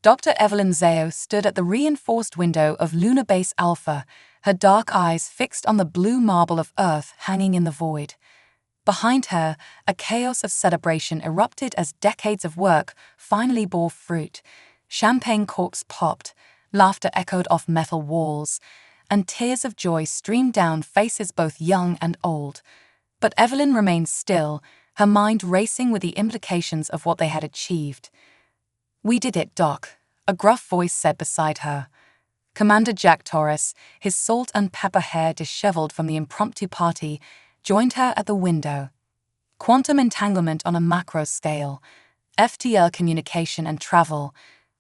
Dr. Evelyn Zhao stood at the reinforced window of Lunar Base Alpha, her dark eyes fixed on the blue marble of Earth hanging in the void. Behind her, a chaos of celebration erupted as decades of work finally bore fruit. Champagne corks popped, laughter echoed off metal walls, and tears of joy streamed down faces both young and old. But Evelyn remained still, her mind racing with the implications of what they had achieved. "We did it, Doc," a gruff voice said beside her. Commander Jack Torres, his salt and pepper hair disheveled from the impromptu party, joined her at the window. "Quantum entanglement on a macro scale, FTL communication and travel.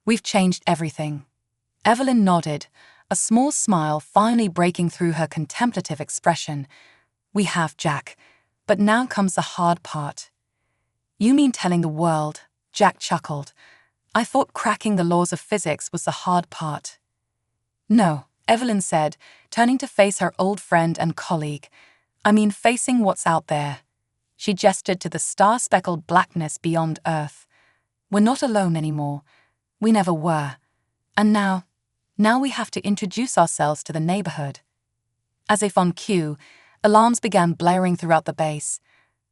We've changed everything." Evelyn nodded, a small smile finally breaking through her contemplative expression. "We have, Jack. But now comes the hard part." "You mean telling the world?" Jack chuckled. "I thought cracking the laws of physics was the hard part." "No," Evelyn said, turning to face her old friend and colleague. "I mean facing what's out there." She gestured to the star-speckled blackness beyond Earth. "We're not alone anymore. We never were. And now we have to introduce ourselves to the neighborhood." As if on cue, alarms began blaring throughout the base.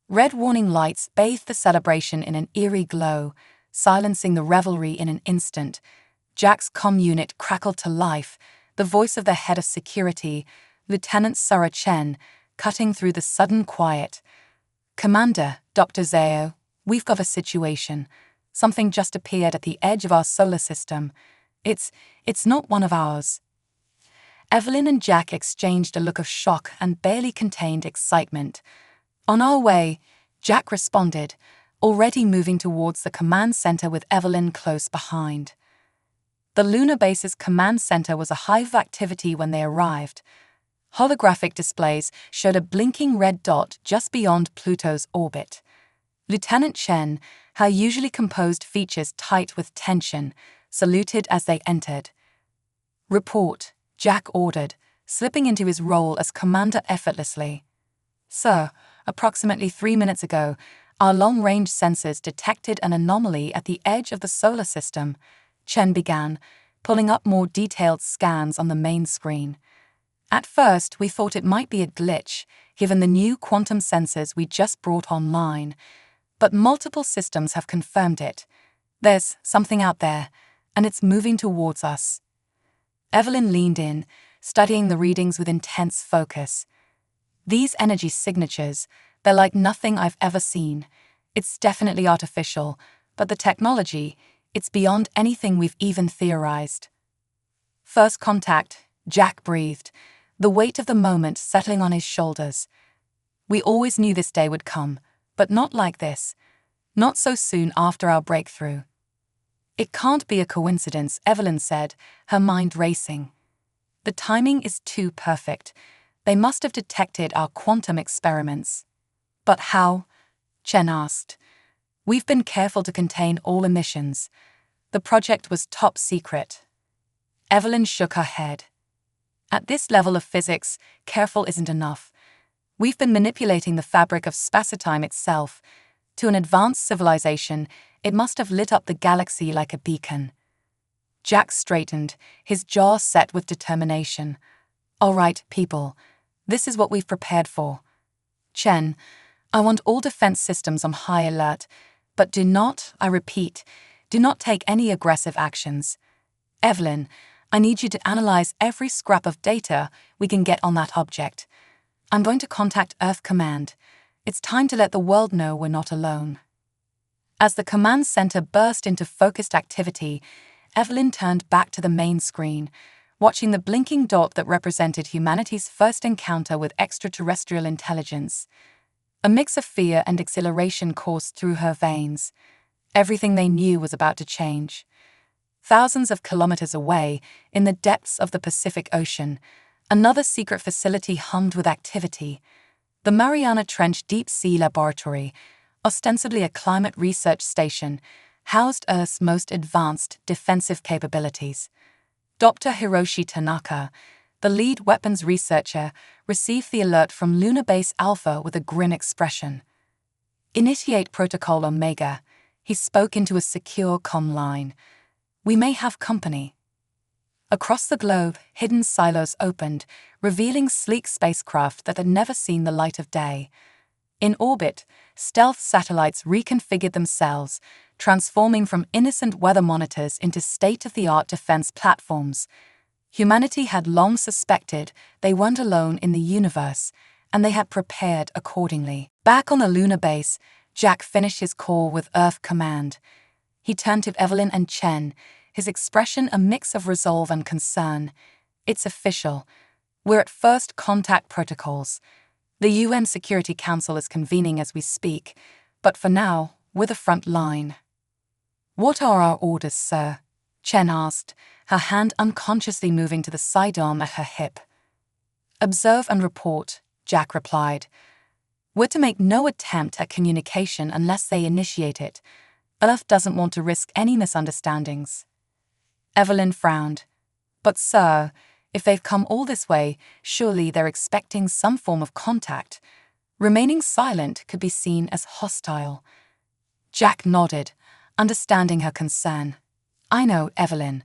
Red warning lights bathed the celebration in an eerie glow, silencing the revelry in an instant. Jack's comm unit crackled to life, the voice of the head of security, Lieutenant Sarah Chen, cutting through the sudden quiet. "Commander, Dr. Zhao, we've got a situation. Something just appeared at the edge of our solar system. It's not one of ours." Evelyn and Jack exchanged a look of shock and barely contained excitement. "On our way," Jack responded, already moving towards the command center with Evelyn close behind. The lunar base's command center was a hive of activity when they arrived. Holographic displays showed a blinking red dot just beyond Pluto's orbit. Lieutenant Chen, her usually composed features tight with tension, saluted as they entered. "Report," Jack ordered, slipping into his role as commander effortlessly. "Sir, approximately 3 minutes ago, our long-range sensors detected an anomaly at the edge of the solar system," Chen began, pulling up more detailed scans on the main screen. "At first, we thought it might be a glitch, given the new quantum sensors we just brought online. But multiple systems have confirmed it. There's something out there, and it's moving towards us." Evelyn leaned in, studying the readings with intense focus. "These energy signatures, they're like nothing I've ever seen. It's definitely artificial, but the technology, it's beyond anything we've even theorized." "First contact," Jack breathed, the weight of the moment settling on his shoulders. "We always knew this day would come, but not like this. Not so soon after our breakthrough." "It can't be a coincidence," Evelyn said, her mind racing. "The timing is too perfect. They must have detected our quantum experiments." "But how?" Chen asked. "We've been careful to contain all emissions. The project was top secret." Evelyn shook her head. "At this level of physics, careful isn't enough. We've been manipulating the fabric of spacetime itself. To an advanced civilization, it must have lit up the galaxy like a beacon." Jack straightened, his jaw set with determination. "All right, people. This is what we've prepared for. Chen, I want all defense systems on high alert, but do not, I repeat, do not take any aggressive actions. Evelyn, I need you to analyze every scrap of data we can get on that object. I'm going to contact Earth Command. It's time to let the world know we're not alone." As the command center burst into focused activity, Evelyn turned back to the main screen, watching the blinking dot that represented humanity's first encounter with extraterrestrial intelligence. A mix of fear and exhilaration coursed through her veins. Everything they knew was about to change. Thousands of kilometers away, in the depths of the Pacific Ocean, another secret facility hummed with activity. The Mariana Trench Deep Sea Laboratory, ostensibly a climate research station, housed Earth's most advanced defensive capabilities. Dr. Hiroshi Tanaka, the lead weapons researcher, received the alert from Lunar Base Alpha with a grim expression. "Initiate Protocol Omega," he spoke into a secure comm line. We may have company. Across the globe, hidden silos opened, revealing sleek spacecraft that had never seen the light of day. In orbit, stealth satellites reconfigured themselves, transforming from innocent weather monitors into state-of-the-art defense platforms. Humanity had long suspected they weren't alone in the universe, and they had prepared accordingly. Back on the lunar base, Jack finished his call with Earth Command. He turned to Evelyn and Chen, his expression a mix of resolve and concern. It's official. We're at first contact protocols. The UN Security Council is convening as we speak, but for now, we're the front line. What are our orders, sir? Chen asked, her hand unconsciously moving to the sidearm at her hip. Observe and report, Jack replied. We're to make no attempt at communication unless they initiate it. Earth doesn't want to risk any misunderstandings. Evelyn frowned. But sir, if they've come all this way, surely they're expecting some form of contact. Remaining silent could be seen as hostile. Jack nodded, understanding her concern. I know, Evelyn,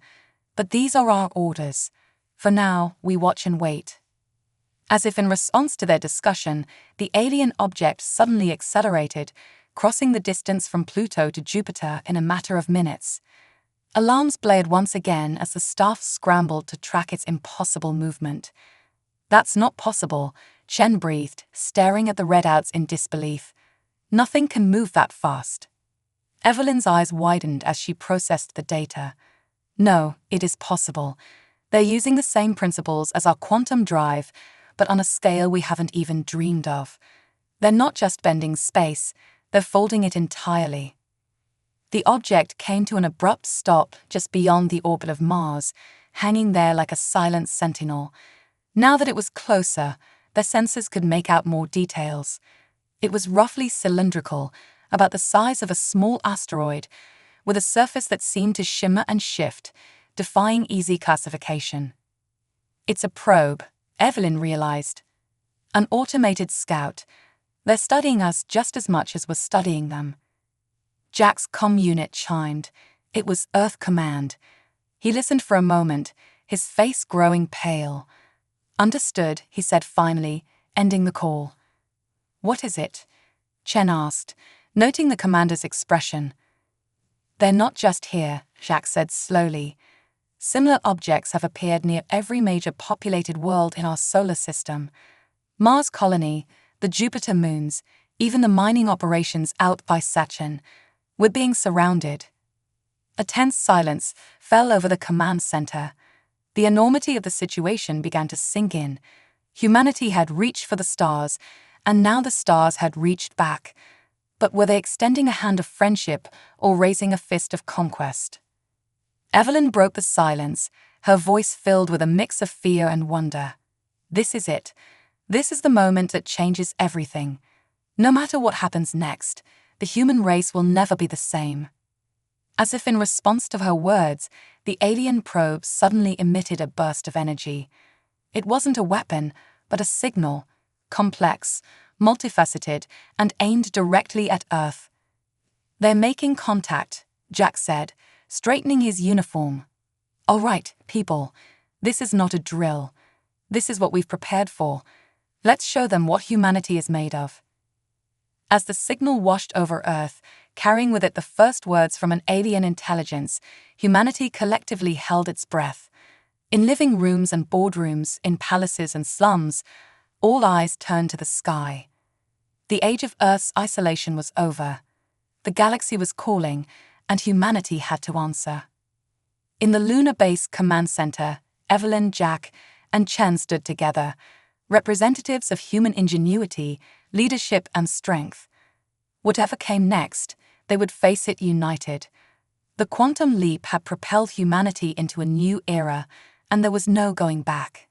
but these are our orders. For now, we watch and wait. As if in response to their discussion, the alien object suddenly accelerated, crossing the distance from Pluto to Jupiter in a matter of minutes. Alarms blared once again as the staff scrambled to track its impossible movement. That's not possible, Chen breathed, staring at the readouts in disbelief. Nothing can move that fast. Evelyn's eyes widened as she processed the data. No, it is possible. They're using the same principles as our quantum drive, but on a scale we haven't even dreamed of. They're not just bending space, they're folding it entirely. The object came to an abrupt stop just beyond the orbit of Mars, hanging there like a silent sentinel. Now that it was closer, their sensors could make out more details. It was roughly cylindrical, about the size of a small asteroid, with a surface that seemed to shimmer and shift, defying easy classification. It's a probe, Evelyn realized. An automated scout. They're studying us just as much as we're studying them. Jack's comm unit chimed. It was Earth Command. He listened for a moment, his face growing pale. Understood, he said finally, ending the call. What is it? Chen asked, noting the commander's expression. They're not just here, Jack said slowly. Similar objects have appeared near every major populated world in our solar system. Mars colony, the Jupiter moons, even the mining operations out by Saturn. We're being surrounded. A tense silence fell over the command center. The enormity of the situation began to sink in. Humanity had reached for the stars, and now the stars had reached back. But were they extending a hand of friendship or raising a fist of conquest? Evelyn broke the silence, her voice filled with a mix of fear and wonder. This is it. This is the moment that changes everything. No matter what happens next, the human race will never be the same. As if in response to her words, the alien probe suddenly emitted a burst of energy. It wasn't a weapon, but a signal, complex, multifaceted, and aimed directly at Earth. They're making contact, Jack said, straightening his uniform. All right, people, this is not a drill. This is what we've prepared for. Let's show them what humanity is made of. As the signal washed over Earth, carrying with it the first words from an alien intelligence, humanity collectively held its breath. In living rooms and boardrooms, in palaces and slums, all eyes turned to the sky. The age of Earth's isolation was over. The galaxy was calling, and humanity had to answer. In the lunar base command center, Evelyn, Jack, and Chen stood together, representatives of human ingenuity, leadership, and strength. Whatever came next, they would face it united. The quantum leap had propelled humanity into a new era, and there was no going back.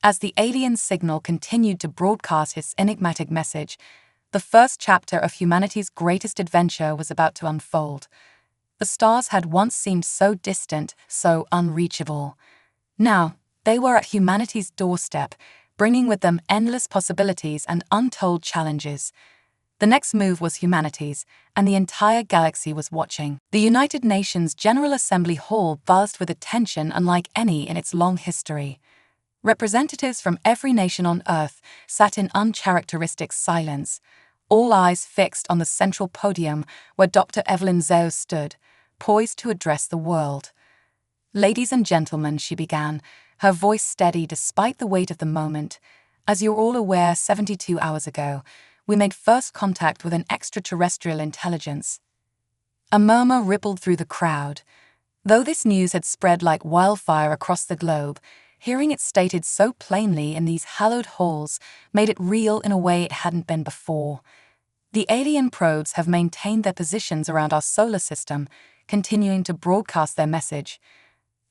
As the alien signal continued to broadcast its enigmatic message, the first chapter of humanity's greatest adventure was about to unfold. The stars had once seemed so distant, so unreachable. Now, they were at humanity's doorstep, bringing with them endless possibilities and untold challenges. The next move was humanity's, and the entire galaxy was watching. The United Nations General Assembly Hall buzzed with attention unlike any in its long history. Representatives from every nation on Earth sat in uncharacteristic silence, all eyes fixed on the central podium where Dr. Evelyn Zeus stood, poised to address the world. "Ladies and gentlemen," she began, her voice steady despite the weight of the moment. "As you're all aware, 72 hours ago, we made first contact with an extraterrestrial intelligence." A murmur rippled through the crowd. Though this news had spread like wildfire across the globe, hearing it stated so plainly in these hallowed halls made it real in a way it hadn't been before. The alien probes have maintained their positions around our solar system, continuing to broadcast their message.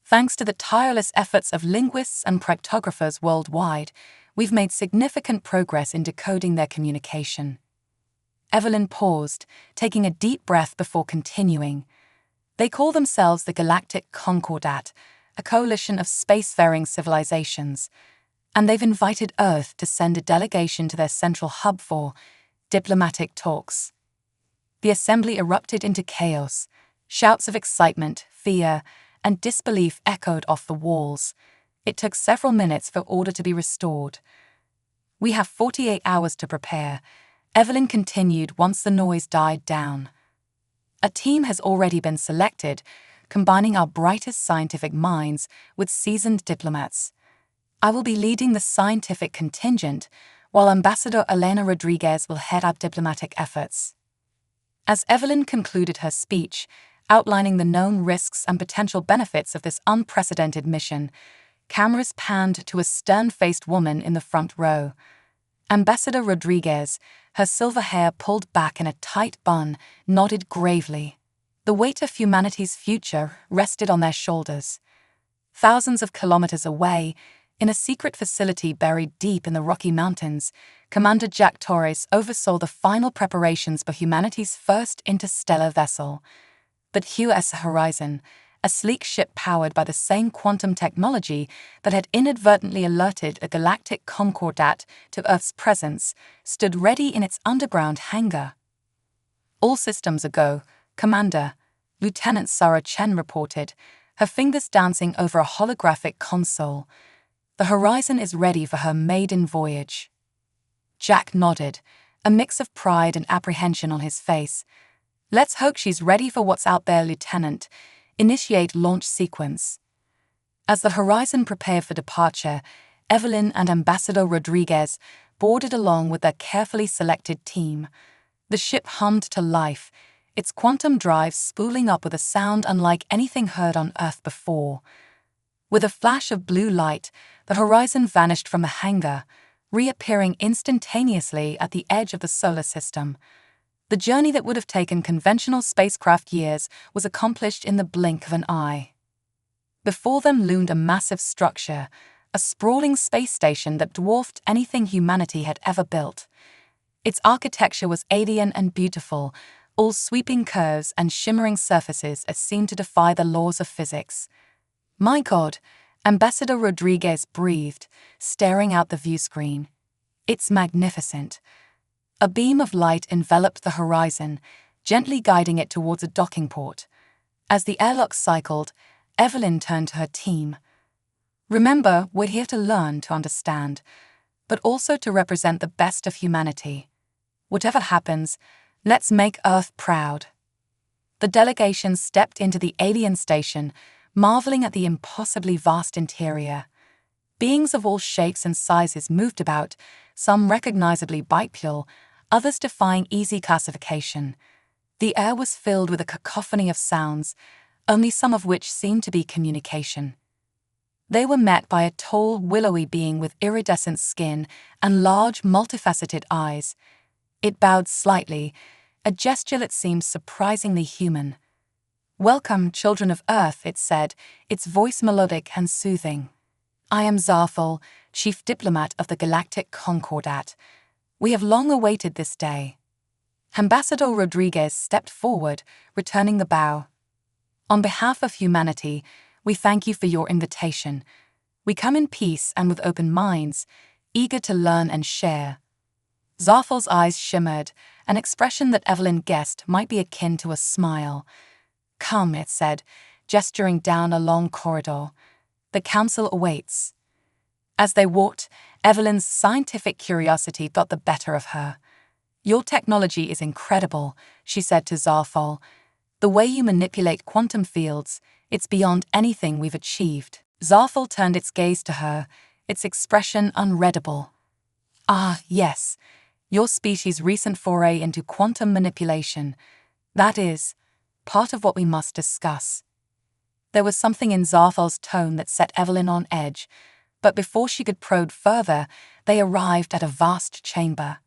Thanks to the tireless efforts of linguists and cryptographers worldwide, we've made significant progress in decoding their communication. Evelyn paused, taking a deep breath before continuing. "They call themselves the Galactic Concordat, a coalition of spacefaring civilizations, and they've invited Earth to send a delegation to their central hub for diplomatic talks." The assembly erupted into chaos. Shouts of excitement, fear, and disbelief echoed off the walls. It took several minutes for order to be restored. "We have 48 hours to prepare," Evelyn continued once the noise died down. "A team has already been selected, combining our brightest scientific minds with seasoned diplomats. I will be leading the scientific contingent, while Ambassador Elena Rodriguez will head up diplomatic efforts." As Evelyn concluded her speech, outlining the known risks and potential benefits of this unprecedented mission, cameras panned to a stern-faced woman in the front row. Ambassador Rodriguez, her silver hair pulled back in a tight bun, nodded gravely. The weight of humanity's future rested on their shoulders. Thousands of kilometers away, in a secret facility buried deep in the Rocky Mountains, Commander Jack Torres oversaw the final preparations for humanity's first interstellar vessel. But HFY Horizon, a sleek ship powered by the same quantum technology that had inadvertently alerted a galactic concordat to Earth's presence, stood ready in its underground hangar. "All systems a go, Commander," Lieutenant Sarah Chen reported, her fingers dancing over a holographic console. "The Horizon is ready for her maiden voyage." Jack nodded, a mix of pride and apprehension on his face. "Let's hope she's ready for what's out there, Lieutenant. Initiate launch sequence." As the Horizon prepared for departure, Evelyn and Ambassador Rodriguez boarded along with their carefully selected team. The ship hummed to life, its quantum drive spooling up with a sound unlike anything heard on Earth before. With a flash of blue light, the Horizon vanished from the hangar, reappearing instantaneously at the edge of the solar system. The journey that would have taken conventional spacecraft years was accomplished in the blink of an eye. Before them loomed a massive structure, a sprawling space station that dwarfed anything humanity had ever built. Its architecture was alien and beautiful, all sweeping curves and shimmering surfaces that seemed to defy the laws of physics. "My God," Ambassador Rodriguez breathed, staring out the viewscreen. "It's magnificent." A beam of light enveloped the Horizon, gently guiding it towards a docking port. As the airlock cycled, Evelyn turned to her team. "Remember, we're here to learn, to understand, but also to represent the best of humanity. Whatever happens, let's make Earth proud." The delegation stepped into the alien station, marveling at the impossibly vast interior. Beings of all shapes and sizes moved about, some recognizably bipedal, others defying easy classification. The air was filled with a cacophony of sounds, only some of which seemed to be communication. They were met by a tall, willowy being with iridescent skin and large, multifaceted eyes. It bowed slightly, a gesture that seemed surprisingly human. "Welcome, children of Earth," it said, its voice melodic and soothing. "I am Zarthal, chief diplomat of the Galactic Concordat. We have long awaited this day." Ambassador Rodriguez stepped forward, returning the bow. "On behalf of humanity, we thank you for your invitation. We come in peace and with open minds, eager to learn and share." Zarfel's eyes shimmered, an expression that Evelyn guessed might be akin to a smile. "Come," it said, gesturing down a long corridor. "The council awaits." As they walked, Evelyn's scientific curiosity got the better of her. "Your technology is incredible," she said to Zarfel. "The way you manipulate quantum fields, it's beyond anything we've achieved." Zarfel turned its gaze to her, its expression unreadable. "Ah, yes. Your species' recent foray into quantum manipulation. That is part of what we must discuss." There was something in Zarfel's tone that set Evelyn on edge, but before she could probe further, they arrived at a vast chamber.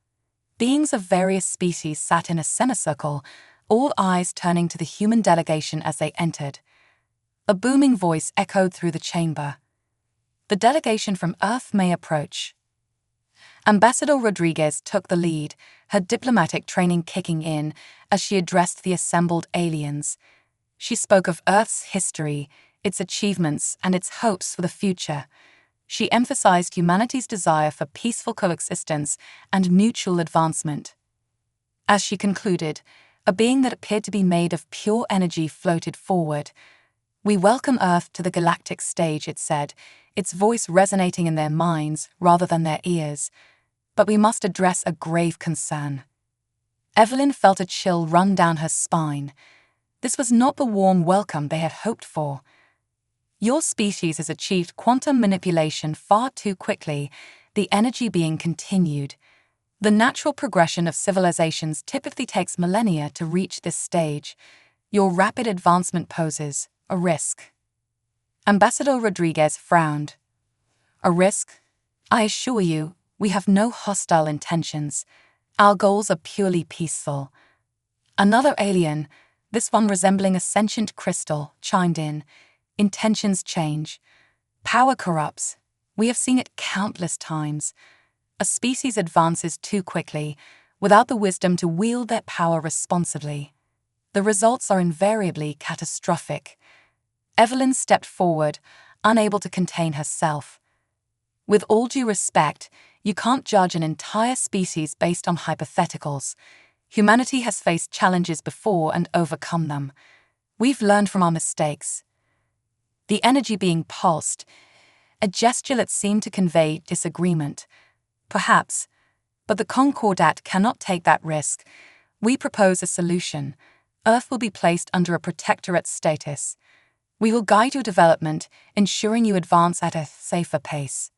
Beings of various species sat in a semicircle, all eyes turning to the human delegation as they entered. A booming voice echoed through the chamber. "The delegation from Earth may approach." Ambassador Rodriguez took the lead, her diplomatic training kicking in as she addressed the assembled aliens. She spoke of Earth's history, its achievements, and its hopes for the future. She emphasized humanity's desire for peaceful coexistence and mutual advancement. As she concluded, a being that appeared to be made of pure energy floated forward. "We welcome Earth to the galactic stage," it said, its voice resonating in their minds rather than their ears. "But we must address a grave concern." Evelyn felt a chill run down her spine. This was not the warm welcome they had hoped for. "Your species has achieved quantum manipulation far too quickly," the energy being continued. "The natural progression of civilizations typically takes millennia to reach this stage. Your rapid advancement poses a risk." Ambassador Rodriguez frowned. "A risk? I assure you, we have no hostile intentions. Our goals are purely peaceful." Another alien, this one resembling a sentient crystal, chimed in. "Intentions change. Power corrupts. We have seen it countless times. A species advances too quickly, without the wisdom to wield their power responsibly. The results are invariably catastrophic." Evelyn stepped forward, unable to contain herself. "With all due respect, you can't judge an entire species based on hypotheticals. Humanity has faced challenges before and overcome them. We've learned from our mistakes." The energy being pulsed, a gesture that seemed to convey disagreement. "Perhaps, but the Concordat cannot take that risk. We propose a solution. Earth will be placed under a protectorate status. We will guide your development, ensuring you advance at a safer pace."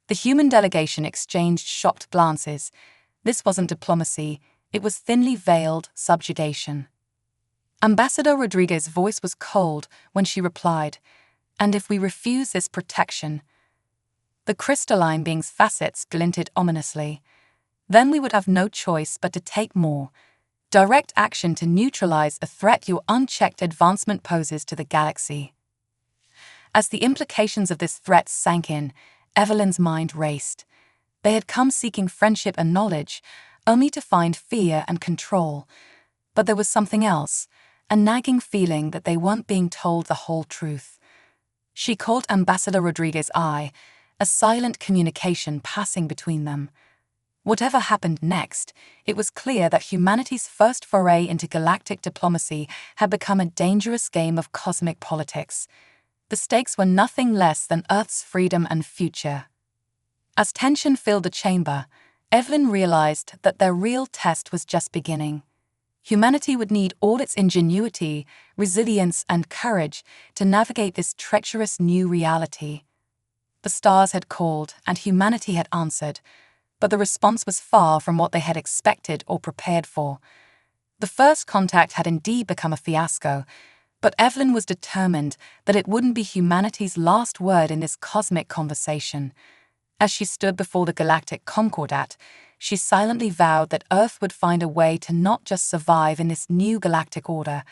The human delegation exchanged shocked glances. This wasn't diplomacy, it was thinly veiled subjugation. Ambassador Rodriguez's voice was cold when she replied, "And if we refuse this protection?" The crystalline being's facets glinted ominously. "Then we would have no choice but to take more. Direct action to neutralize a threat your unchecked advancement poses to the galaxy." As the implications of this threat sank in, Evelyn's mind raced. They had come seeking friendship and knowledge, only to find fear and control. But there was something else, a nagging feeling that they weren't being told the whole truth. She caught Ambassador Rodriguez's eye, a silent communication passing between them. Whatever happened next, it was clear that humanity's first foray into galactic diplomacy had become a dangerous game of cosmic politics. The stakes were nothing less than Earth's freedom and future. As tension filled the chamber, Evelyn realized that their real test was just beginning. Humanity would need all its ingenuity, resilience, and courage to navigate this treacherous new reality. The stars had called, and humanity had answered, but the response was far from what they had expected or prepared for. The first contact had indeed become a fiasco, but Evelyn was determined that it wouldn't be humanity's last word in this cosmic conversation. As she stood before the Galactic Concordat, she silently vowed that Earth would find a way to not just survive in this new galactic order,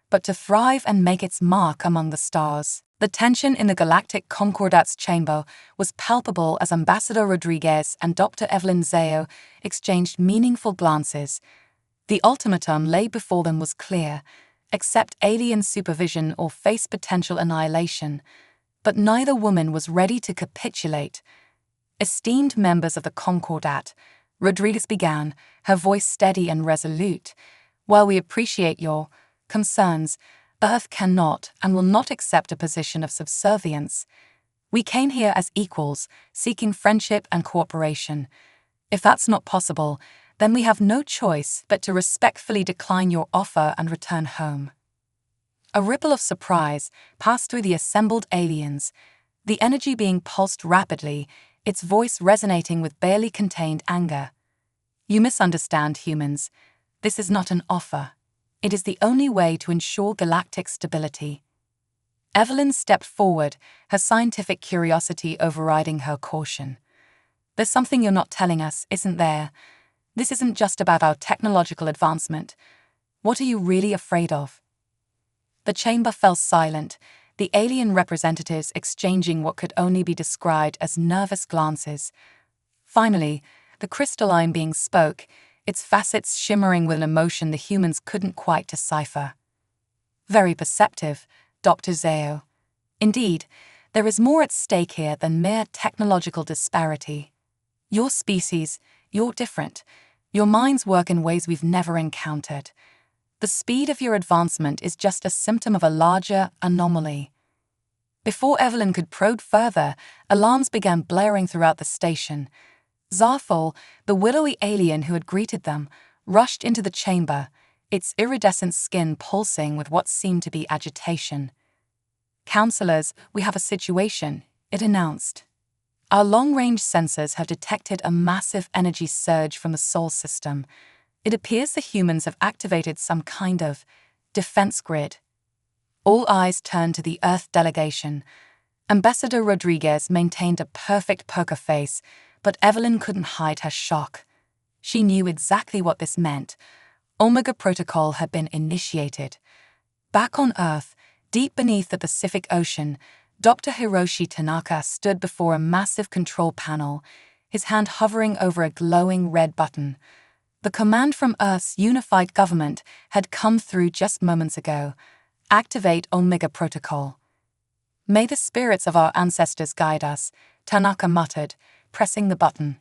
but to thrive and make its mark among the stars. The tension in the Galactic Concordat's chamber was palpable as Ambassador Rodriguez and Dr. Evelyn Zeo exchanged meaningful glances. The ultimatum laid before them was clear: accept alien supervision or face potential annihilation. But neither woman was ready to capitulate. Esteemed members of the Concordat, Rodriguez began, her voice steady and resolute. "While we appreciate your concerns, Earth cannot and will not accept a position of subservience. We came here as equals, seeking friendship and cooperation. If that's not possible, then we have no choice but to respectfully decline your offer and return home." A ripple of surprise passed through the assembled aliens, the energy being pulsed rapidly, its voice resonating with barely contained anger. "You misunderstand, humans. This is not an offer. It is the only way to ensure galactic stability." Evelyn stepped forward, her scientific curiosity overriding her caution. "There's something you're not telling us, isn't there? This isn't just about our technological advancement. What are you really afraid of?" The chamber fell silent, the alien representatives exchanging what could only be described as nervous glances. Finally, the crystalline being spoke, its facets shimmering with an emotion the humans couldn't quite decipher. "Very perceptive, Dr. Zeo. Indeed, there is more at stake here than mere technological disparity. Your species, you're different. Your minds work in ways we've never encountered. The speed of your advancement is just a symptom of a larger anomaly." Before Evelyn could probe further, alarms began blaring throughout the station. Zarful, the willowy alien who had greeted them, rushed into the chamber, its iridescent skin pulsing with what seemed to be agitation. "Counselors, we have a situation," it announced. "Our long-range sensors have detected a massive energy surge from the Sol system. It appears the humans have activated some kind of defense grid." All eyes turned to the Earth delegation. Ambassador Rodriguez maintained a perfect poker face, but Evelyn couldn't hide her shock. She knew exactly what this meant. Omega Protocol had been initiated. Back on Earth, deep beneath the Pacific Ocean, Dr. Hiroshi Tanaka stood before a massive control panel, his hand hovering over a glowing red button. The command from Earth's unified government had come through just moments ago. "Activate Omega Protocol." "May the spirits of our ancestors guide us," Tanaka muttered, pressing the button.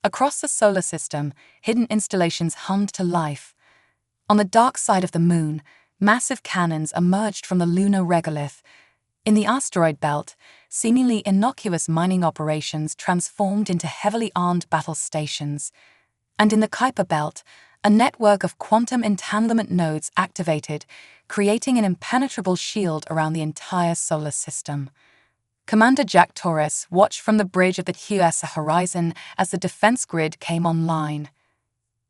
Across the solar system, hidden installations hummed to life. On the dark side of the moon, massive cannons emerged from the lunar regolith. In the asteroid belt, seemingly innocuous mining operations transformed into heavily armed battle stations. And in the Kuiper belt, a network of quantum entanglement nodes activated, creating an impenetrable shield around the entire solar system. Commander Jack Torres watched from the bridge of the QS horizon as the defense grid came online.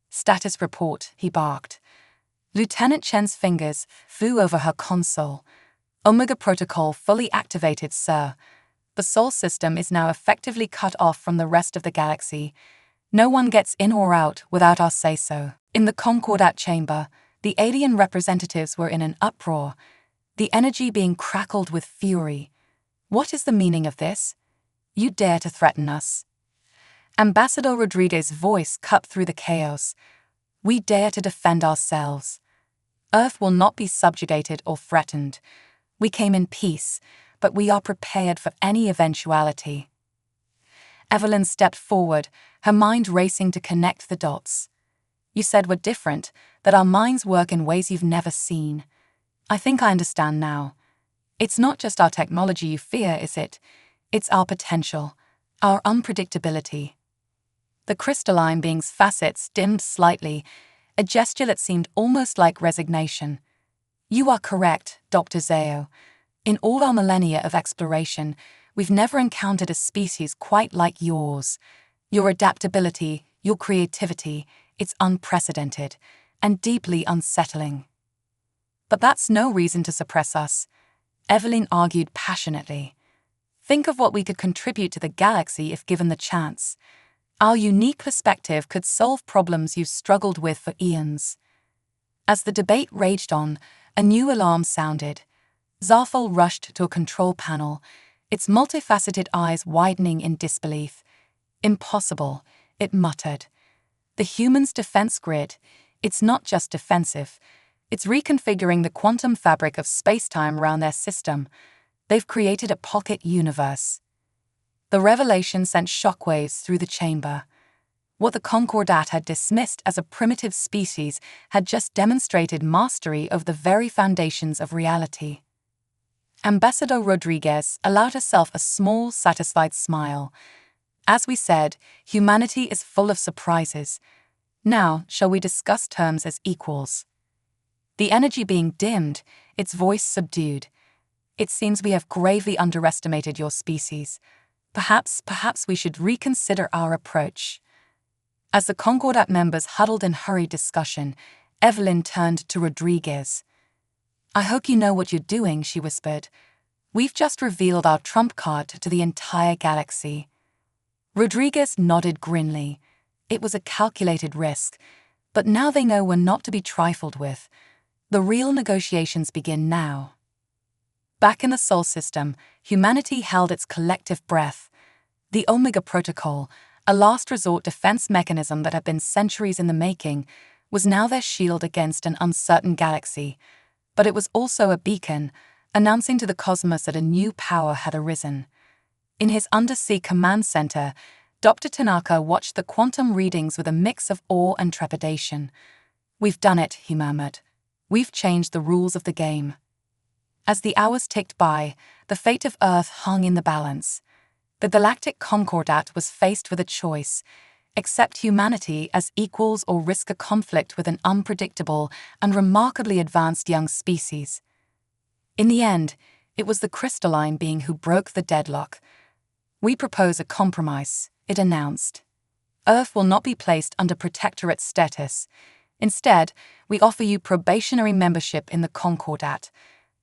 "Status report," he barked. Lieutenant Chen's fingers flew over her console. "Omega Protocol fully activated, sir. The Sol system is now effectively cut off from the rest of the galaxy. No one gets in or out without our say-so." In the Concordat chamber, the alien representatives were in an uproar, the energy being crackled with fury. "What is the meaning of this? You dare to threaten us?" Ambassador Rodriguez's voice cut through the chaos. "We dare to defend ourselves. Earth will not be subjugated or threatened. We came in peace, but we are prepared for any eventuality." Evelyn stepped forward, her mind racing to connect the dots. "You said we're different, that our minds work in ways you've never seen. I think I understand now. It's not just our technology you fear, is it? It's our potential, our unpredictability." The crystalline being's facets dimmed slightly, a gesture that seemed almost like resignation. "You are correct, Dr. Zeo. In all our millennia of exploration, we've never encountered a species quite like yours. Your adaptability, your creativity, it's unprecedented and deeply unsettling." "But that's no reason to suppress us," Evelyn argued passionately. "Think of what we could contribute to the galaxy if given the chance. Our unique perspective could solve problems you've struggled with for eons." As the debate raged on, a new alarm sounded. Zarful rushed to a control panel, its multifaceted eyes widening in disbelief. "Impossible," it muttered. "The humans' defense grid, it's not just defensive. It's reconfiguring the quantum fabric of space-time around their system. They've created a pocket universe." The revelation sent shockwaves through the chamber. What the Concordat had dismissed as a primitive species had just demonstrated mastery of the very foundations of reality. Ambassador Rodriguez allowed herself a small, satisfied smile. As we said, humanity is full of surprises. Now, shall we discuss terms as equals? The energy being dimmed, its voice subdued. It seems we have gravely underestimated your species. Perhaps we should reconsider our approach. As the Concordat members huddled in hurried discussion, Evelyn turned to Rodriguez. "I hope you know what you're doing," she whispered. "We've just revealed our trump card to the entire galaxy." Rodriguez nodded grimly. It was a calculated risk, but now they know we're not to be trifled with. The real negotiations begin now. Back in the Sol system, humanity held its collective breath. The Omega Protocol, a last resort defense mechanism that had been centuries in the making, was now their shield against an uncertain galaxy. But it was also a beacon, announcing to the cosmos that a new power had arisen. In his undersea command center, Dr. Tanaka watched the quantum readings with a mix of awe and trepidation. "We've done it," he murmured. "We've changed the rules of the game." As the hours ticked by, the fate of Earth hung in the balance. The Galactic Concordat was faced with a choice: accept humanity as equals or risk a conflict with an unpredictable and remarkably advanced young species. In the end, it was the crystalline being who broke the deadlock. "We propose a compromise," it announced. "Earth will not be placed under protectorate status. Instead, we offer you probationary membership in the Concordat.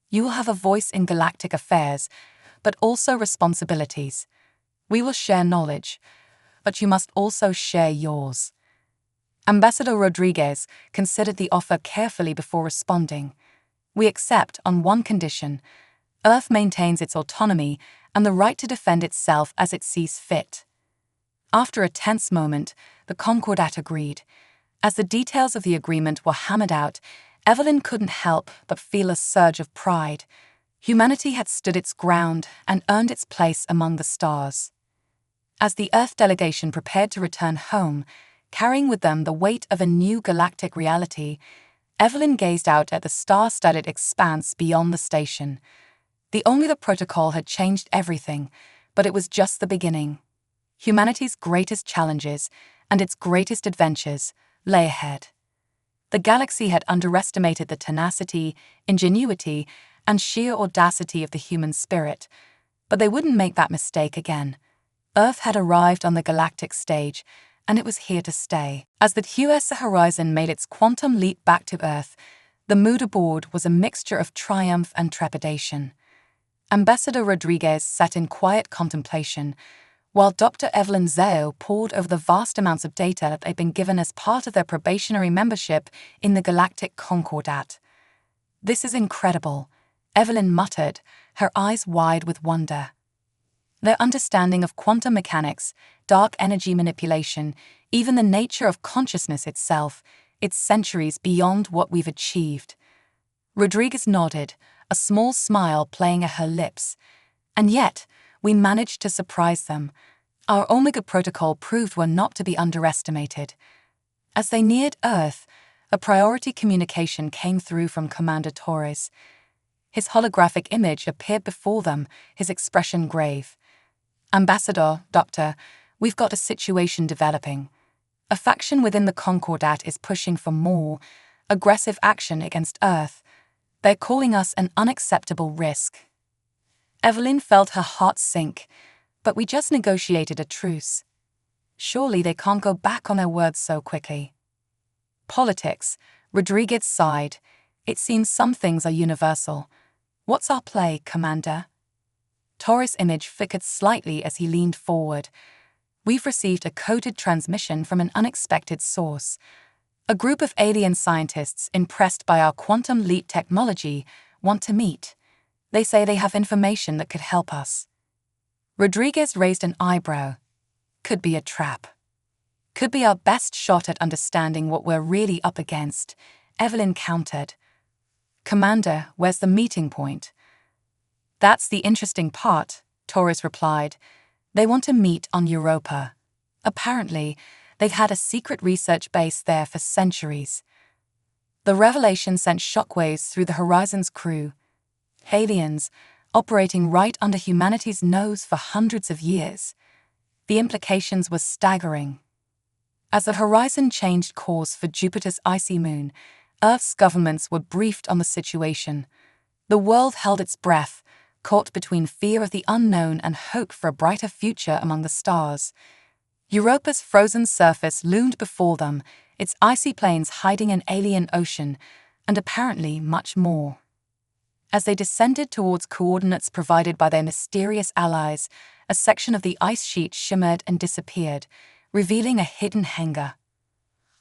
You will have a voice in galactic affairs, but also responsibilities. We will share knowledge, but you must also share yours." Ambassador Rodriguez considered the offer carefully before responding. "We accept on one condition: Earth maintains its autonomy and the right to defend itself as it sees fit." After a tense moment, the Concordat agreed. As the details of the agreement were hammered out, Evelyn couldn't help but feel a surge of pride. Humanity had stood its ground and earned its place among the stars. As the Earth delegation prepared to return home, carrying with them the weight of a new galactic reality, Evelyn gazed out at the star-studded expanse beyond the station. The Omega Protocol had changed everything, but it was just the beginning. Humanity's greatest challenges and its greatest adventures lay ahead. The galaxy had underestimated the tenacity, ingenuity, and sheer audacity of the human spirit, but they wouldn't make that mistake again. Earth had arrived on the galactic stage, and it was here to stay. As the QS Horizon made its quantum leap back to Earth, the mood aboard was a mixture of triumph and trepidation. Ambassador Rodriguez sat in quiet contemplation, while Dr. Evelyn Zhao pored over the vast amounts of data that they'd been given as part of their probationary membership in the Galactic Concordat. "This is incredible," Evelyn muttered, her eyes wide with wonder. Their understanding of quantum mechanics, dark energy manipulation, even the nature of consciousness itself, it's centuries beyond what we've achieved. Rodriguez nodded, a small smile playing at her lips. "And yet, we managed to surprise them. Our Omega Protocol proved we're not to be underestimated." As they neared Earth, a priority communication came through from Commander Torres. His holographic image appeared before them, his expression grave. "Ambassador, Doctor, we've got a situation developing. A faction within the Concordat is pushing for more aggressive action against Earth. They're calling us an unacceptable risk." Evelyn felt her heart sink. "But we just negotiated a truce. Surely they can't go back on their words so quickly." "Politics," Rodriguez sighed. "It seems some things are universal. What's our play, Commander?" Torres' image flickered slightly as he leaned forward. "We've received a coded transmission from an unexpected source. A group of alien scientists impressed by our quantum leap technology want to meet. They say they have information that could help us." Rodriguez raised an eyebrow. "Could be a trap. Could be our best shot at understanding what we're really up against," Evelyn countered. "Commander, where's the meeting point?" "That's the interesting part," Torres replied. "They want to meet on Europa. Apparently, They'd had a secret research base there for centuries. The revelation sent shockwaves through the Horizon's crew. Aliens, operating right under humanity's nose for hundreds of years. The implications were staggering. As the Horizon changed course for Jupiter's icy moon, Earth's governments were briefed on the situation. The world held its breath, caught between fear of the unknown and hope for a brighter future among the stars. Europa's frozen surface loomed before them, its icy plains hiding an alien ocean, and apparently much more. As they descended towards coordinates provided by their mysterious allies, a section of the ice sheet shimmered and disappeared, revealing a hidden hangar.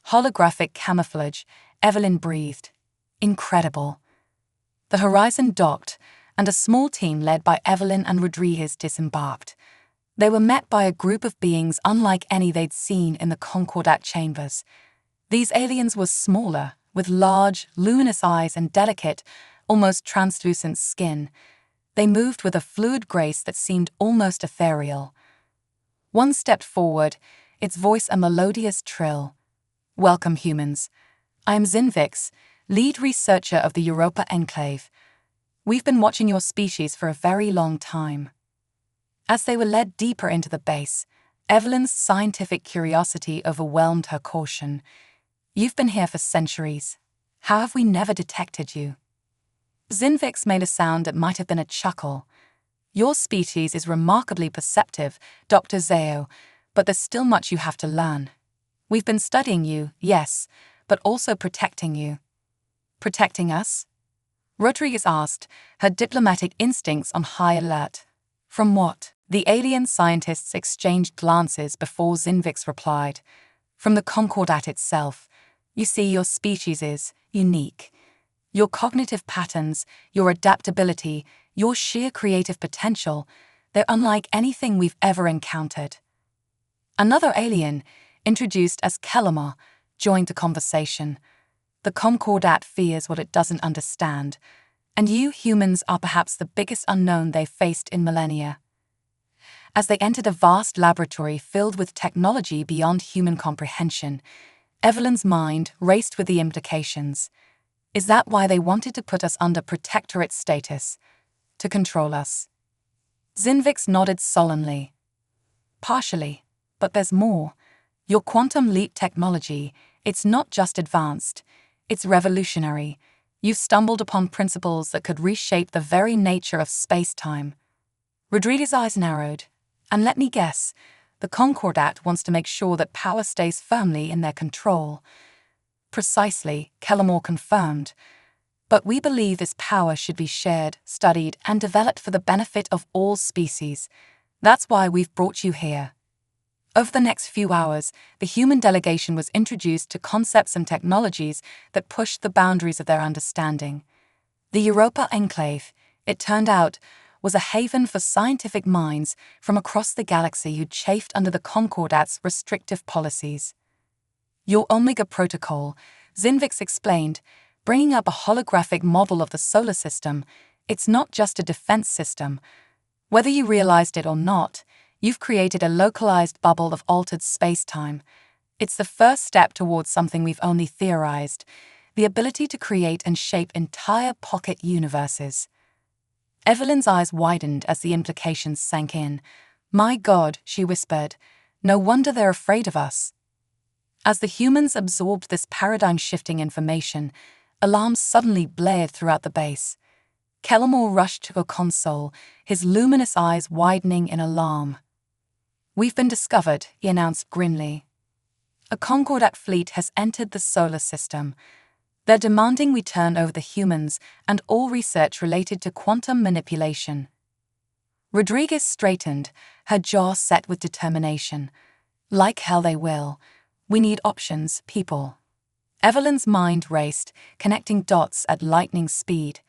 Holographic camouflage, Evelyn breathed. Incredible. The Horizon docked, and a small team led by Evelyn and Rodriguez disembarked. They were met by a group of beings unlike any they'd seen in the Concordat chambers. These aliens were smaller, with large, luminous eyes and delicate, almost translucent skin. They moved with a fluid grace that seemed almost ethereal. One stepped forward, its voice a melodious trill. "Welcome, humans. I am Zinvix, lead researcher of the Europa Enclave. We've been watching your species for a very long time." As they were led deeper into the base, Evelyn's scientific curiosity overwhelmed her caution. "You've been here for centuries. How have we never detected you?" Zinvix made a sound that might have been a chuckle. "Your species is remarkably perceptive, Dr. Zeo, but there's still much you have to learn. We've been studying you, yes, but also protecting you." "Protecting us?" Rodriguez asked, her diplomatic instincts on high alert. "From what?" The alien scientists exchanged glances before Zinvix replied. "From the Concordat itself. You see, your species is unique. Your cognitive patterns, your adaptability, your sheer creative potential, they're unlike anything we've ever encountered." Another alien, introduced as Kellamar, joined the conversation. "The Concordat fears what it doesn't understand, and you humans are perhaps the biggest unknown they've faced in millennia." As they entered a vast laboratory filled with technology beyond human comprehension, Evelyn's mind raced with the implications. Is that why they wanted to put us under protectorate status? To control us? Zinvix nodded solemnly. "Partially, but there's more. Your quantum leap technology, it's not just advanced, it's revolutionary. You've stumbled upon principles that could reshape the very nature of space-time." Rodriguez's eyes narrowed. "And let me guess, the Concordat wants to make sure that power stays firmly in their control." "Precisely," Kellamar confirmed. "But we believe this power should be shared, studied, and developed for the benefit of all species. That's why we've brought you here." Over the next few hours, the human delegation was introduced to concepts and technologies that pushed the boundaries of their understanding. The Europa Enclave, it turned out, was a haven for scientific minds from across the galaxy who chafed under the Concordat's restrictive policies. "Your Omega Protocol," Zinvix explained, bringing up a holographic model of the solar system, "it's not just a defense system. Whether you realized it or not, you've created a localized bubble of altered space-time. It's the first step towards something we've only theorized, the ability to create and shape entire pocket universes." Evelyn's eyes widened as the implications sank in. "My God," she whispered, "no wonder they're afraid of us." As the humans absorbed this paradigm-shifting information, alarms suddenly blared throughout the base. Kellamar rushed to a console, his luminous eyes widening in alarm. "We've been discovered," he announced grimly. "A Concordat fleet has entered the solar system. They're demanding we turn over the humans and all research related to quantum manipulation." Rodriguez straightened, her jaw set with determination. "Like hell they will. We need options, people." Evelyn's mind raced, connecting dots at lightning speed.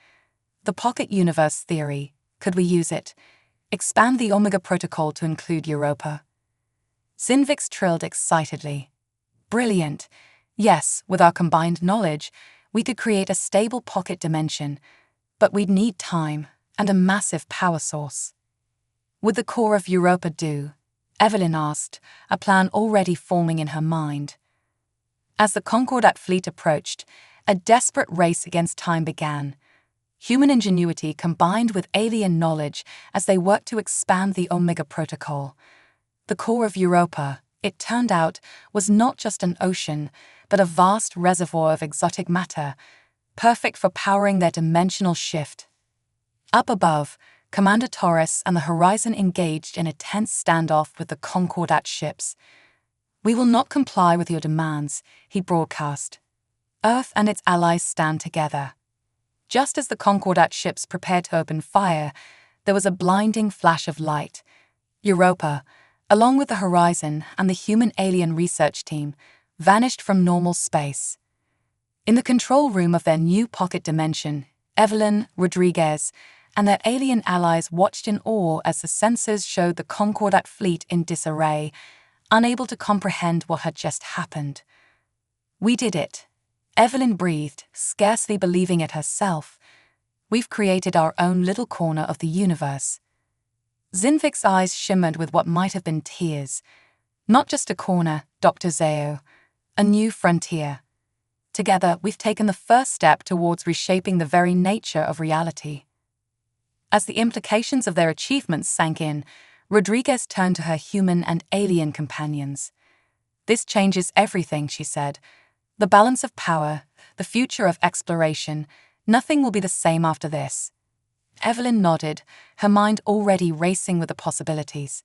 The pocket universe theory, could we use it? Expand the Omega Protocol to include Europa. Zinvix trilled excitedly. "Brilliant. Yes, with our combined knowledge, we could create a stable pocket dimension, but we'd need time and a massive power source." "Would the core of Europa do?" Evelyn asked, a plan already forming in her mind. As the Concordat fleet approached, a desperate race against time began. Human ingenuity combined with alien knowledge as they worked to expand the Omega Protocol. The core of Europa, it turned out, was not just an ocean, but a vast reservoir of exotic matter, perfect for powering their dimensional shift. Up above, Commander Torres and the Horizon engaged in a tense standoff with the Concordat ships. "We will not comply with your demands," he broadcast. "Earth and its allies stand together." Just as the Concordat ships prepared to open fire, there was a blinding flash of light. Europa, along with the Horizon and the human-alien research team, vanished from normal space. In the control room of their new pocket dimension, Evelyn, Rodriguez, and their alien allies watched in awe as the sensors showed the Concordat fleet in disarray, unable to comprehend what had just happened. "We did it," Evelyn breathed, scarcely believing it herself. "We've created our own little corner of the universe." Zinvik's eyes shimmered with what might have been tears. "Not just a corner, Dr. Zeo. A new frontier. Together, we've taken the first step towards reshaping the very nature of reality." As the implications of their achievements sank in, Rodriguez turned to her human and alien companions. "This changes everything," she said. "The balance of power, the future of exploration, nothing will be the same after this." Evelyn nodded, her mind already racing with the possibilities.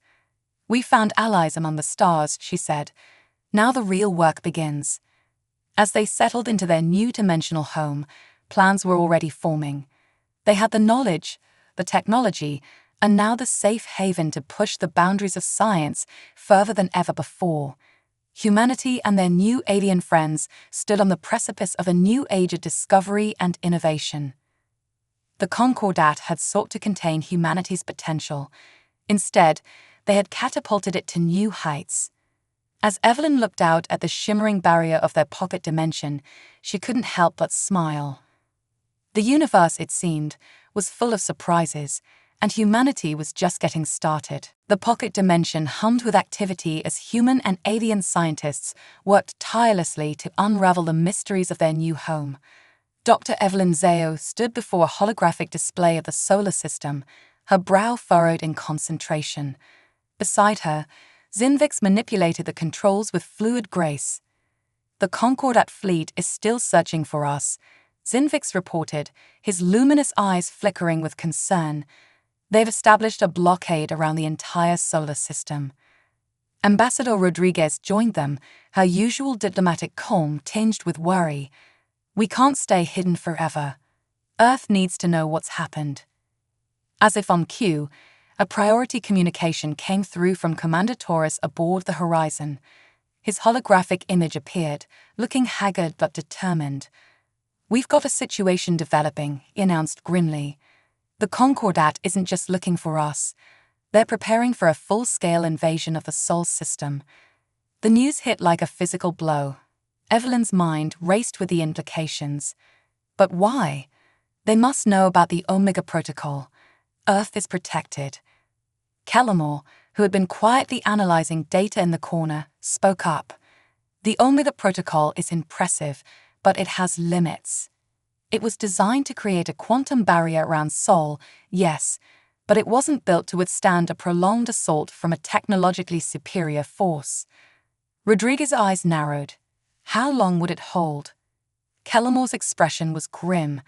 "We found allies among the stars," she said. "Now the real work begins." As they settled into their new dimensional home, plans were already forming. They had the knowledge, the technology, and now the safe haven to push the boundaries of science further than ever before. Humanity and their new alien friends stood on the precipice of a new age of discovery and innovation. The Concordat had sought to contain humanity's potential. Instead, they had catapulted it to new heights. As Evelyn looked out at the shimmering barrier of their pocket dimension, she couldn't help but smile. The universe, it seemed, was full of surprises, and humanity was just getting started. The pocket dimension hummed with activity as human and alien scientists worked tirelessly to unravel the mysteries of their new home. Dr. Evelyn Zeo stood before a holographic display of the solar system, her brow furrowed in concentration. Beside her, Zinvix manipulated the controls with fluid grace. "The Concordat fleet is still searching for us," Zinvix reported, his luminous eyes flickering with concern. "They've established a blockade around the entire solar system." Ambassador Rodriguez joined them, her usual diplomatic calm tinged with worry. "We can't stay hidden forever. Earth needs to know what's happened." As if on cue, a priority communication came through from Commander Torres aboard the Horizon. His holographic image appeared, looking haggard but determined. "We've got a situation developing," he announced grimly. "The Concordat isn't just looking for us. They're preparing for a full-scale invasion of the Sol system." The news hit like a physical blow. Evelyn's mind raced with the implications. But why? They must know about the Omega Protocol. Earth is protected. Kellamore, who had been quietly analyzing data in the corner, spoke up. "The Omega Protocol is impressive, but it has limits. It was designed to create a quantum barrier around Sol, yes, but it wasn't built to withstand a prolonged assault from a technologically superior force." Rodriguez's eyes narrowed. How long would it hold? Kellamore's expression was grim.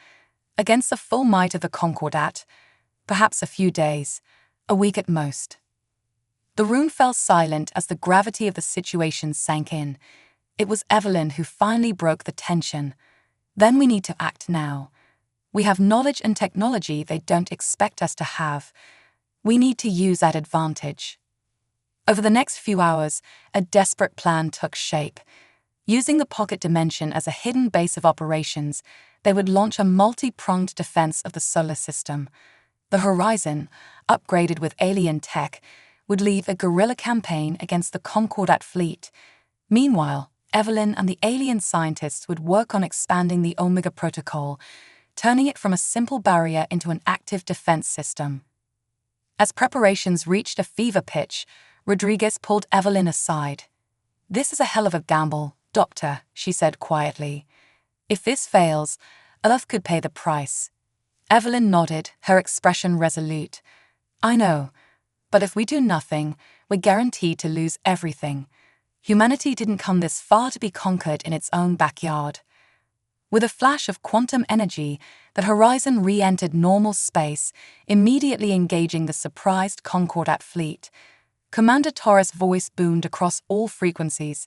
"Against the full might of the Concordat, perhaps a few days, a week at most." The room fell silent as the gravity of the situation sank in. It was Evelyn who finally broke the tension. "Then we need to act now. We have knowledge and technology they don't expect us to have. We need to use that advantage." Over the next few hours, a desperate plan took shape. Using the pocket dimension as a hidden base of operations, they would launch a multi-pronged defense of the solar system. The Horizon, upgraded with alien tech, would lead a guerrilla campaign against the Concordat fleet. Meanwhile, Evelyn and the alien scientists would work on expanding the Omega Protocol, turning it from a simple barrier into an active defense system. As preparations reached a fever pitch, Rodriguez pulled Evelyn aside. "This is a hell of a gamble, Doctor," she said quietly. "If this fails, Earth could pay the price." Evelyn nodded, her expression resolute. "I know, but if we do nothing, we're guaranteed to lose everything. Humanity didn't come this far to be conquered in its own backyard." With a flash of quantum energy, the Horizon re-entered normal space, immediately engaging the surprised Concordat fleet. Commander Torres' voice boomed across all frequencies.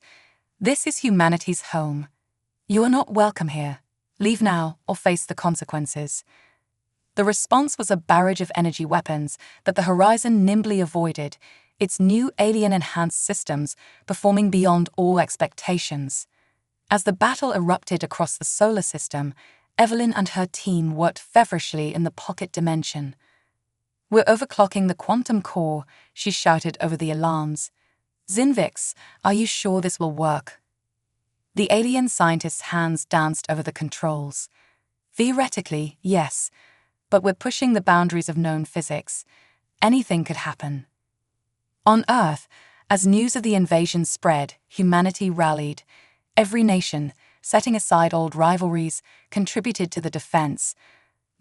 "This is humanity's home. You are not welcome here. Leave now or face the consequences." The response was a barrage of energy weapons that the Horizon nimbly avoided, its new alien-enhanced systems performing beyond all expectations. As the battle erupted across the solar system, Evelyn and her team worked feverishly in the pocket dimension. "We're overclocking the quantum core," she shouted over the alarms. "Zinvix, are you sure this will work?" The alien scientist's hands danced over the controls. "Theoretically, yes, but we're pushing the boundaries of known physics. Anything could happen." On Earth, as news of the invasion spread, humanity rallied. Every nation, setting aside old rivalries, contributed to the defense.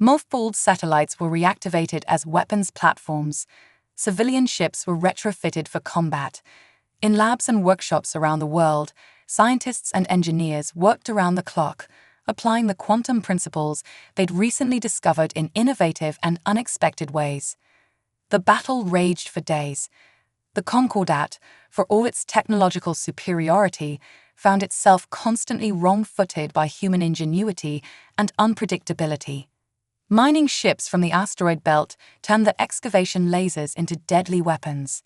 Mothballed satellites were reactivated as weapons platforms. Civilian ships were retrofitted for combat. In labs and workshops around the world, scientists and engineers worked around the clock, applying the quantum principles they'd recently discovered in innovative and unexpected ways. The battle raged for days. The Concordat, for all its technological superiority, found itself constantly wrong-footed by human ingenuity and unpredictability. Mining ships from the asteroid belt turned the excavation lasers into deadly weapons.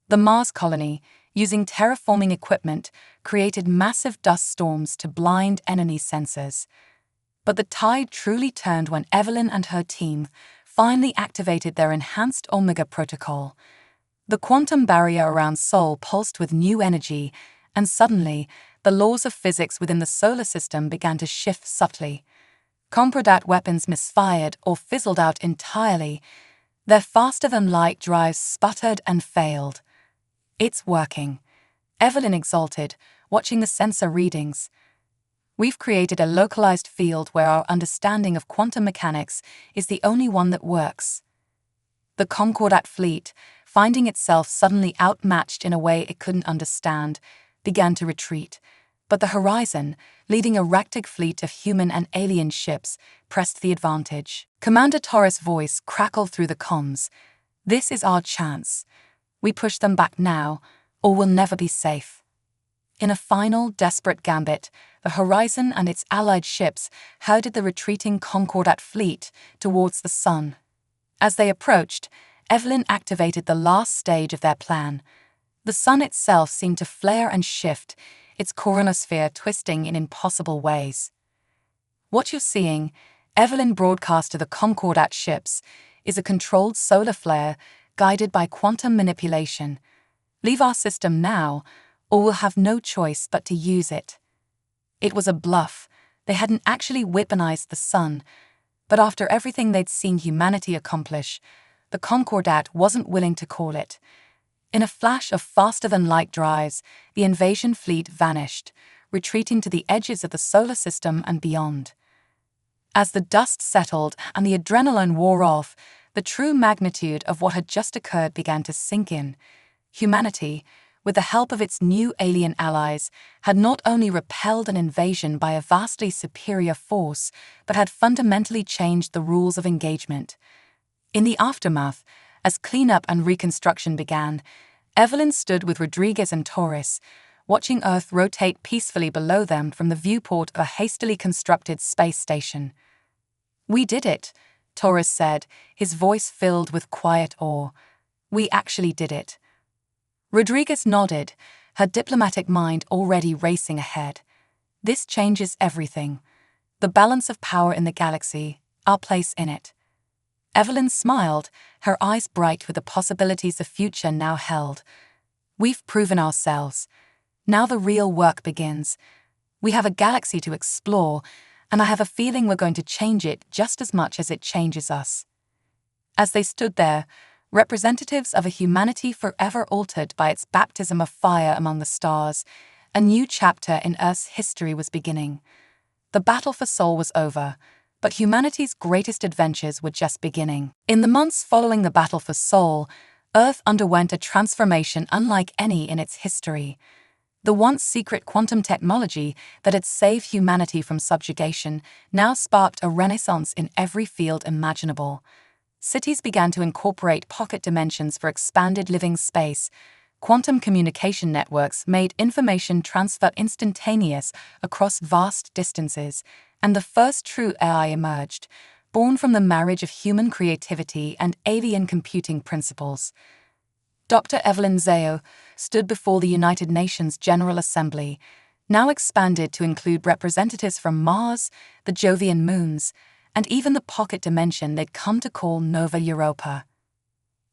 The Mars colony, using terraforming equipment, created massive dust storms to blind enemy sensors. But the tide truly turned when Evelyn and her team finally activated their enhanced Omega protocol. The quantum barrier around Sol pulsed with new energy, and suddenly, the laws of physics within the solar system began to shift subtly. Concordat weapons misfired or fizzled out entirely. Their faster-than-light drives sputtered and failed. "It's working," Evelyn exulted, watching the sensor readings. "We've created a localized field where our understanding of quantum mechanics is the only one that works." The Concordat fleet, finding itself suddenly outmatched in a way it couldn't understand, began to retreat. But the Horizon, leading a ractic fleet of human and alien ships, pressed the advantage. Commander Torres' voice crackled through the comms. "This is our chance. We push them back now, or we'll never be safe." In a final, desperate gambit, the Horizon and its allied ships herded the retreating Concordat fleet towards the sun. As they approached, Evelyn activated the last stage of their plan. The sun itself seemed to flare and shift, its coronosphere twisting in impossible ways. "What you're seeing," Evelyn broadcast to the Concordat ships, "is a controlled solar flare guided by quantum manipulation. Leave our system now, or we'll have no choice but to use it." It was a bluff. They hadn't actually weaponized the sun, but after everything they'd seen humanity accomplish, the Concordat wasn't willing to call it. In a flash of faster-than-light drives, the invasion fleet vanished, retreating to the edges of the solar system and beyond. As the dust settled and the adrenaline wore off, the true magnitude of what had just occurred began to sink in. Humanity, with the help of its new alien allies, had not only repelled an invasion by a vastly superior force, but had fundamentally changed the rules of engagement. In the aftermath, as cleanup and reconstruction began, Evelyn stood with Rodriguez and Torres, watching Earth rotate peacefully below them from the viewport of a hastily constructed space station. "We did it," Torres said, his voice filled with quiet awe. "We actually did it." Rodriguez nodded, her diplomatic mind already racing ahead. "This changes everything. The balance of power in the galaxy, our place in it." Evelyn smiled, her eyes bright with the possibilities the future now held. "We've proven ourselves. Now the real work begins. We have a galaxy to explore, and I have a feeling we're going to change it just as much as it changes us." As they stood there, representatives of a humanity forever altered by its baptism of fire among the stars. A new chapter in Earth's history was beginning. The battle for Sol was over, but humanity's greatest adventures were just beginning. In the months following the battle for Sol, Earth underwent a transformation unlike any in its history. The once secret quantum technology that had saved humanity from subjugation now sparked a renaissance in every field imaginable. Cities began to incorporate pocket dimensions for expanded living space. Quantum communication networks made information transfer instantaneous across vast distances, and the first true AI emerged, born from the marriage of human creativity and alien computing principles. Dr. Evelyn Zhao stood before the United Nations General Assembly, now expanded to include representatives from Mars, the Jovian moons, and even the pocket dimension they'd come to call Nova Europa.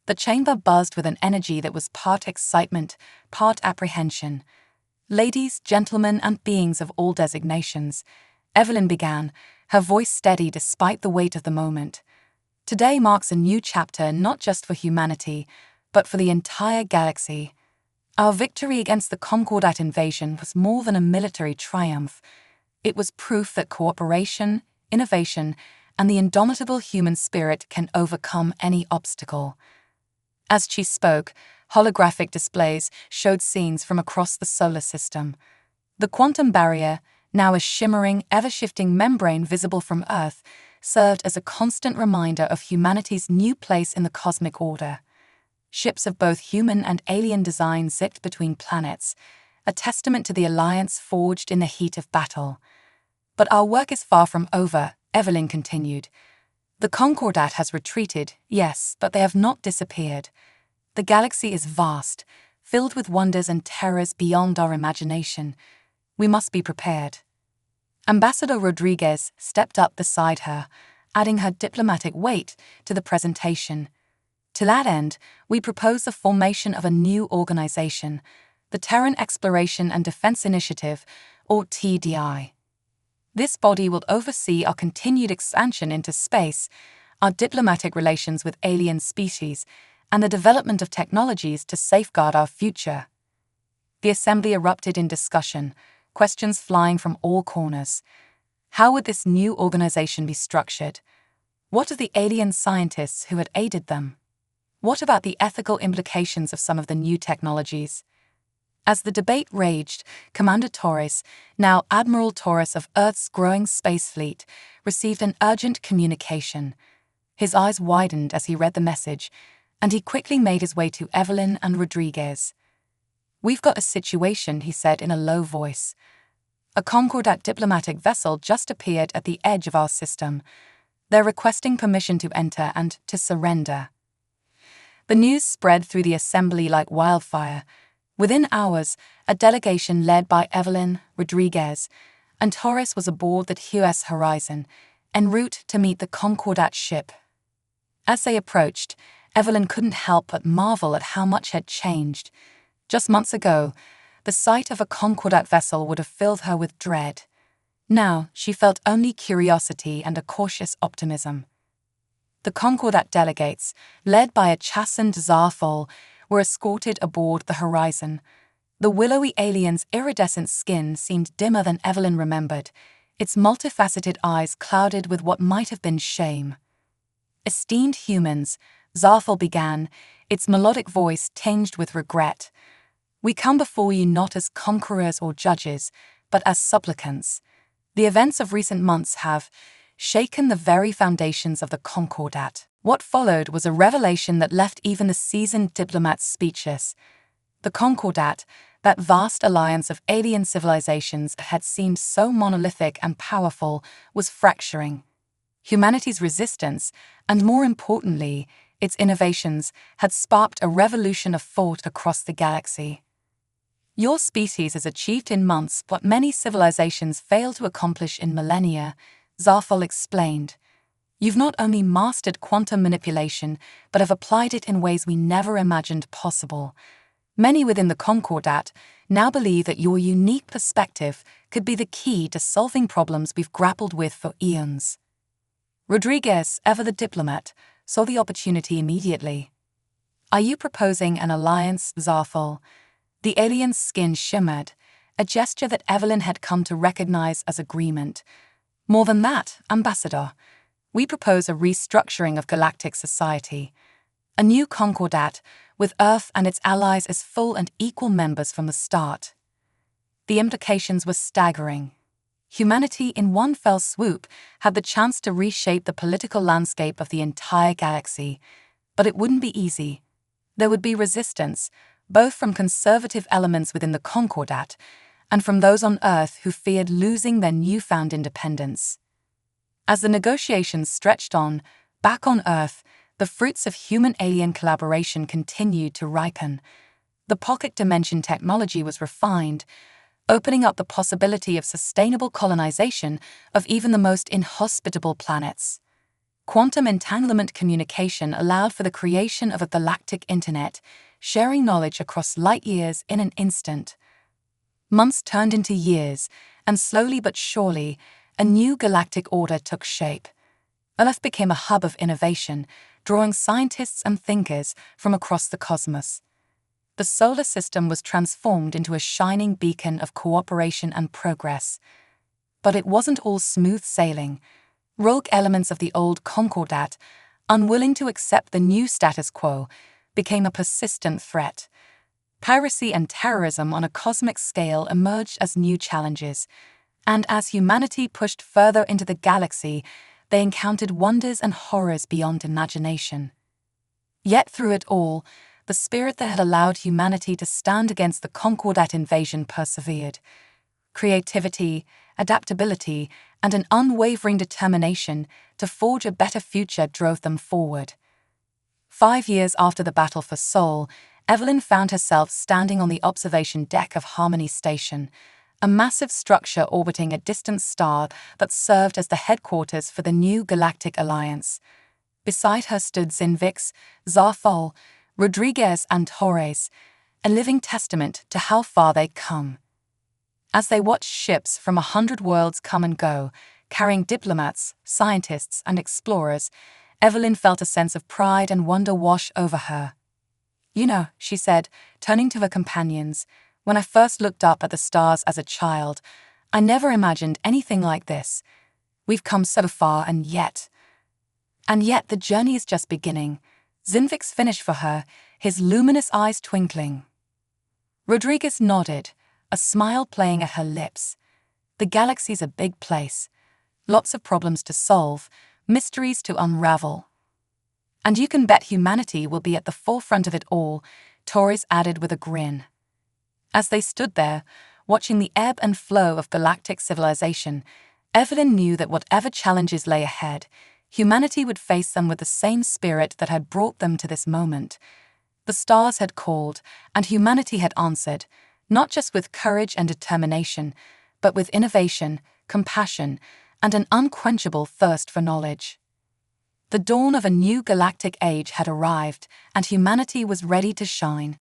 The chamber buzzed with an energy that was part excitement, part apprehension. Ladies, gentlemen, and beings of all designations, Evelyn began, her voice steady despite the weight of the moment. Today marks a new chapter not just for humanity, but for the entire galaxy. Our victory against the Concordat invasion was more than a military triumph. It was proof that cooperation, innovation, and the indomitable human spirit can overcome any obstacle. As she spoke, holographic displays showed scenes from across the solar system. The quantum barrier, now a shimmering, ever-shifting membrane visible from Earth, served as a constant reminder of humanity's new place in the cosmic order. Ships of both human and alien design zipped between planets, a testament to the alliance forged in the heat of battle. But our work is far from over, Evelyn continued. The Concordat has retreated, yes, but they have not disappeared. The galaxy is vast, filled with wonders and terrors beyond our imagination. We must be prepared. Ambassador Rodriguez stepped up beside her, adding her diplomatic weight to the presentation. To that end, we propose the formation of a new organization, the Terran Exploration and Defense Initiative, or TDI. This body will oversee our continued expansion into space, our diplomatic relations with alien species, and the development of technologies to safeguard our future. The assembly erupted in discussion, questions flying from all corners. How would this new organization be structured? What of the alien scientists who had aided them? What about the ethical implications of some of the new technologies? As the debate raged, Commander Torres, now Admiral Torres of Earth's growing space fleet, received an urgent communication. His eyes widened as he read the message, and he quickly made his way to Evelyn and Rodriguez. "We've got a situation," he said in a low voice. "A Concordat diplomatic vessel just appeared at the edge of our system. They're requesting permission to enter and to surrender." The news spread through the assembly like wildfire. Within hours, a delegation led by Evelyn, Rodriguez, and Torres was aboard the HFY Horizon, en route to meet the Concordat ship. As they approached, Evelyn couldn't help but marvel at how much had changed. Just months ago, the sight of a Concordat vessel would have filled her with dread. Now, she felt only curiosity and a cautious optimism. The Concordat delegates, led by a chastened Zarfol, were escorted aboard the Horizon. The willowy alien's iridescent skin seemed dimmer than Evelyn remembered, its multifaceted eyes clouded with what might have been shame. "Esteemed humans," Zarfol began, its melodic voice tinged with regret. "We come before you not as conquerors or judges, but as supplicants. The events of recent months have shaken the very foundations of the Concordat." What followed was a revelation that left even the seasoned diplomats speechless. The Concordat, that vast alliance of alien civilizations that had seemed so monolithic and powerful, was fracturing. Humanity's resistance, and more importantly, its innovations, had sparked a revolution of thought across the galaxy. "Your species has achieved in months what many civilizations fail to accomplish in millennia," Zarfol explained. "You've not only mastered quantum manipulation, but have applied it in ways we never imagined possible. Many within the Concordat now believe that your unique perspective could be the key to solving problems we've grappled with for eons." Rodriguez, ever the diplomat, saw the opportunity immediately. Are you proposing an alliance, Zarthol? The alien's skin shimmered, a gesture that Evelyn had come to recognize as agreement. More than that, Ambassador, we propose a restructuring of galactic society. A new concordat, with Earth and its allies as full and equal members from the start. The implications were staggering. Humanity, in one fell swoop, had the chance to reshape the political landscape of the entire galaxy. But it wouldn't be easy. There would be resistance, both from conservative elements within the Concordat and from those on Earth who feared losing their newfound independence. As the negotiations stretched on, back on Earth, the fruits of human-alien collaboration continued to ripen. The pocket dimension technology was refined, opening up the possibility of sustainable colonization of even the most inhospitable planets. Quantum entanglement communication allowed for the creation of a galactic internet, sharing knowledge across light years in an instant. Months turned into years, and slowly but surely, a new galactic order took shape. Earth became a hub of innovation, drawing scientists and thinkers from across the cosmos. The solar system was transformed into a shining beacon of cooperation and progress. But it wasn't all smooth sailing. Rogue elements of the old Concordat, unwilling to accept the new status quo, became a persistent threat. Piracy and terrorism on a cosmic scale emerged as new challenges, and as humanity pushed further into the galaxy, they encountered wonders and horrors beyond imagination. Yet through it all, the spirit that had allowed humanity to stand against the Concordat invasion persevered. Creativity, adaptability, and an unwavering determination to forge a better future drove them forward. 5 years after the battle for Sol, Evelyn found herself standing on the observation deck of Harmony Station, a massive structure orbiting a distant star that served as the headquarters for the new Galactic Alliance. Beside her stood Zinvix, Zarthol, Rodriguez, and Torres, a living testament to how far they'd come. As they watched ships from 100 worlds come and go, carrying diplomats, scientists, and explorers, Evelyn felt a sense of pride and wonder wash over her. You know, she said, turning to her companions, when I first looked up at the stars as a child, I never imagined anything like this. We've come so far, and yet the journey is just beginning. Zinvix finished for her, his luminous eyes twinkling. Rodriguez nodded, a smile playing at her lips. The galaxy's a big place. Lots of problems to solve, mysteries to unravel. And you can bet humanity will be at the forefront of it all, Torres added with a grin. As they stood there, watching the ebb and flow of galactic civilization, Evelyn knew that whatever challenges lay ahead, humanity would face them with the same spirit that had brought them to this moment. The stars had called, and humanity had answered, not just with courage and determination, but with innovation, compassion, and an unquenchable thirst for knowledge. The dawn of a new galactic age had arrived, and humanity was ready to shine.